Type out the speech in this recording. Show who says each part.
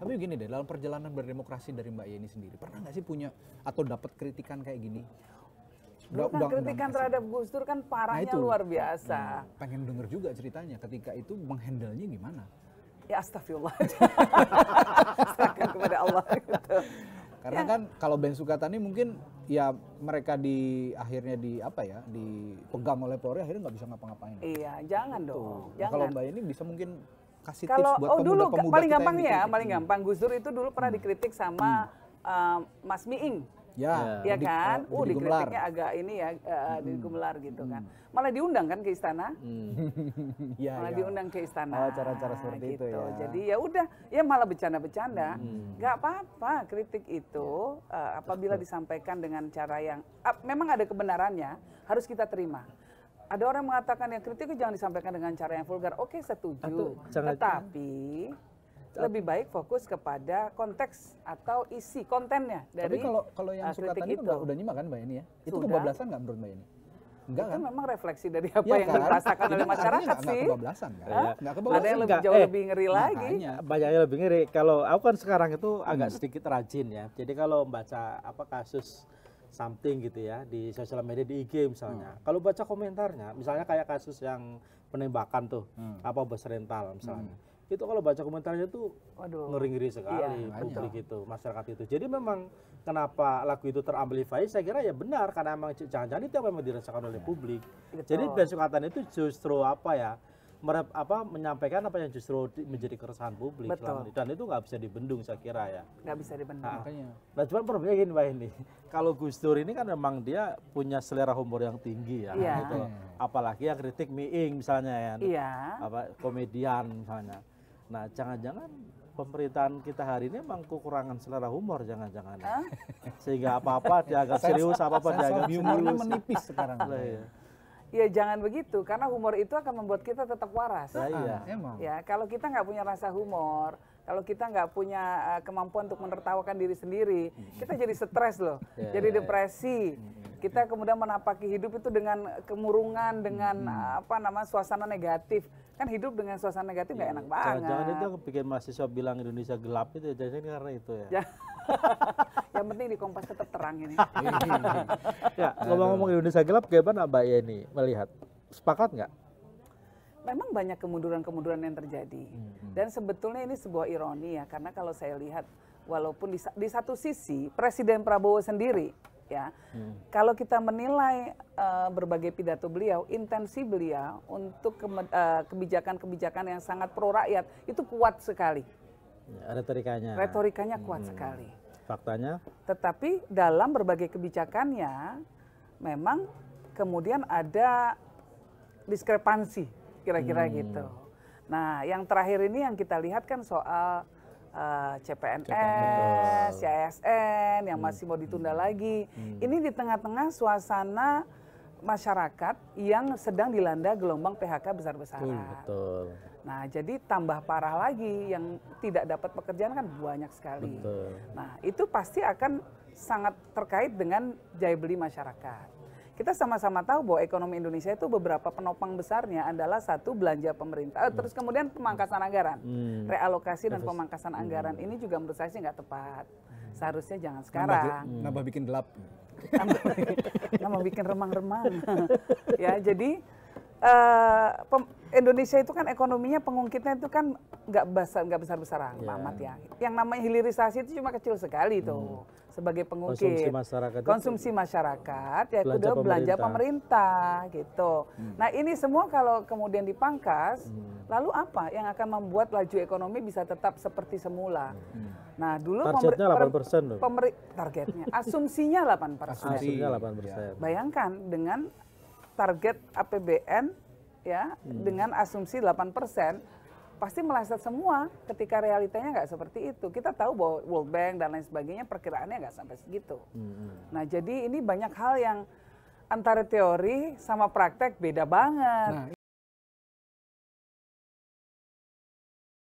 Speaker 1: Tapi gini deh, dalam perjalanan berdemokrasi dari Mbak Yeni sendiri, pernah nggak sih punya atau dapat kritikan kayak gini?
Speaker 2: Dulu kan kritikan terhadap Gus Dur kan parahnya luar biasa.
Speaker 1: Pengen denger juga ceritanya ketika itu menghandle-nya gimana?
Speaker 2: Ya astagfirullah. Serahkan kepada Allah gitu.
Speaker 1: Karena kan kalau Ben Sukatani mungkin ya mereka akhirnya dipegang oleh Polri, akhirnya nggak bisa ngapa-ngapain.
Speaker 2: Iya, jangan dong.
Speaker 1: Nah, kalau Mbak Yeni bisa mungkin kasih
Speaker 2: kalau,
Speaker 1: tips buat pemuda-pemuda
Speaker 2: paling gampang ya, paling gampang Gus Dur itu dulu pernah dikritik sama Mas Miing.
Speaker 1: Ya
Speaker 2: Kan? Dikritiknya agak ini ya, di Gumelar gitu kan. Malah diundang kan ke istana. Diundang ke istana.
Speaker 1: Oh, cara-cara seperti
Speaker 2: gitu.
Speaker 1: itu ya.
Speaker 2: Jadi ya udah, ya malah bercanda-bercanda. Gak apa-apa kritik itu apabila disampaikan dengan cara yang memang ada kebenarannya, harus kita terima. Ada orang mengatakan yang kritik itu jangan disampaikan dengan cara yang vulgar. Oke, setuju. Tetapi lebih baik fokus kepada konteks atau isi kontennya dari.
Speaker 1: Tapi kalau yang Sukatani itu udah nyimak kan Mbak Yeni ya? Itu kebablasan nggak menurut Mbak Yeni? Enggak
Speaker 2: itu
Speaker 1: kan?
Speaker 2: memang refleksi dari apa yang dirasakan oleh masyarakat sih.
Speaker 1: Nggak kebablasan kan? Nggak kebablasan.
Speaker 2: Ada yang jauh lebih ngeri lagi.
Speaker 3: Banyaknya lebih ngeri. Kalau aku kan sekarang itu agak sedikit rajin ya. Jadi kalau membaca kasus something gitu ya di sosial media, di IG misalnya. Kalau baca komentarnya, misalnya kayak kasus yang penembakan tuh, bus rental misalnya. Itu kalau baca komentarnya tuh ngeri-ngeri sekali publik itu, masyarakat itu. Jadi memang kenapa lagu itu teramplify, saya kira ya benar karena memang jangan-jangan itu yang memang dirasakan oleh publik. Jadi Ben Sukatani itu justru menyampaikan apa yang justru menjadi keresahan publik selama ini. Dan itu nggak bisa dibendung saya kira ya.
Speaker 2: Nggak bisa dibendung.
Speaker 3: Nah cuman problemnya gini Mbak ini, kalau Gus Dur ini kan memang dia punya selera humor yang tinggi ya. Gitu. Apalagi yang kritik Miing misalnya ya, komedian misalnya. Nah jangan-jangan pemerintahan kita hari ini memang kekurangan selera humor jangan-jangan ya. Sehingga apa-apa dianggap serius, apa-apa dianggap
Speaker 1: humornya menipis sekarang.
Speaker 2: Ya jangan begitu, karena humor itu akan membuat kita tetap waras.
Speaker 1: Emang.
Speaker 2: Ya kalau kita nggak punya rasa humor, kalau kita nggak punya kemampuan untuk menertawakan diri sendiri, kita jadi stres loh, jadi depresi. Kita kemudian menapaki hidup itu dengan kemurungan, dengan suasana negatif. Kan hidup dengan suasana negatif nggak enak banget.
Speaker 3: Jangan itu yang bikin mahasiswa bilang Indonesia gelap itu, jangan karena itu ya.
Speaker 2: Yang penting di Kompas tetap terang ini.
Speaker 3: Ya, ngomong-ngomong Indonesia gelap, gimana Mbak Yeni melihat? Sepakat nggak?
Speaker 2: Memang banyak kemunduran-kemunduran yang terjadi. Dan sebetulnya ini sebuah ironi ya, karena kalau saya lihat, walaupun di satu sisi Presiden Prabowo sendiri, ya, kalau kita menilai berbagai pidato beliau, intensi beliau untuk kebijakan-kebijakan yang sangat pro rakyat itu kuat sekali. Retorikanya kuat sekali.
Speaker 3: Faktanya?
Speaker 2: Tetapi dalam berbagai kebijakannya memang kemudian ada diskrepansi kira-kira gitu. Nah, yang terakhir ini yang kita lihat kan soal CPNS, ASN yang masih mau ditunda lagi. Ini di tengah-tengah suasana masyarakat yang sedang dilanda gelombang PHK besar-besaran.
Speaker 3: Betul.
Speaker 2: Nah, jadi tambah parah lagi yang tidak dapat pekerjaan kan banyak sekali.
Speaker 3: Betul.
Speaker 2: Nah, itu pasti akan sangat terkait dengan daya beli masyarakat. Kita sama-sama tahu bahwa ekonomi Indonesia itu beberapa penopang besarnya adalah satu belanja pemerintah, terus kemudian pemangkasan anggaran, realokasi dan pemangkasan anggaran ini juga menurut saya sih nggak tepat. Seharusnya jangan sekarang.
Speaker 1: Nambah bikin gelap.
Speaker 2: Nambah bikin remang-remang. Ya jadi Indonesia itu kan ekonominya pengungkitnya itu kan nggak besar-besaran amat ya. Yang namanya hilirisasi itu cuma kecil sekali tuh sebagai pengungkit. Konsumsi masyarakat ya udah belanja pemerintah gitu. Nah ini semua kalau kemudian dipangkas, lalu apa yang akan membuat laju ekonomi bisa tetap seperti semula? Nah dulu
Speaker 3: targetnya 8% loh.
Speaker 2: Targetnya, asumsinya 8%. Bayangkan dengan target APBN ya dengan asumsi 8%, pasti meleset semua ketika realitanya nggak seperti itu. Kita tahu bahwa World Bank dan lain sebagainya perkiraannya nggak sampai segitu. Nah jadi ini banyak hal yang antara teori sama praktek beda banget.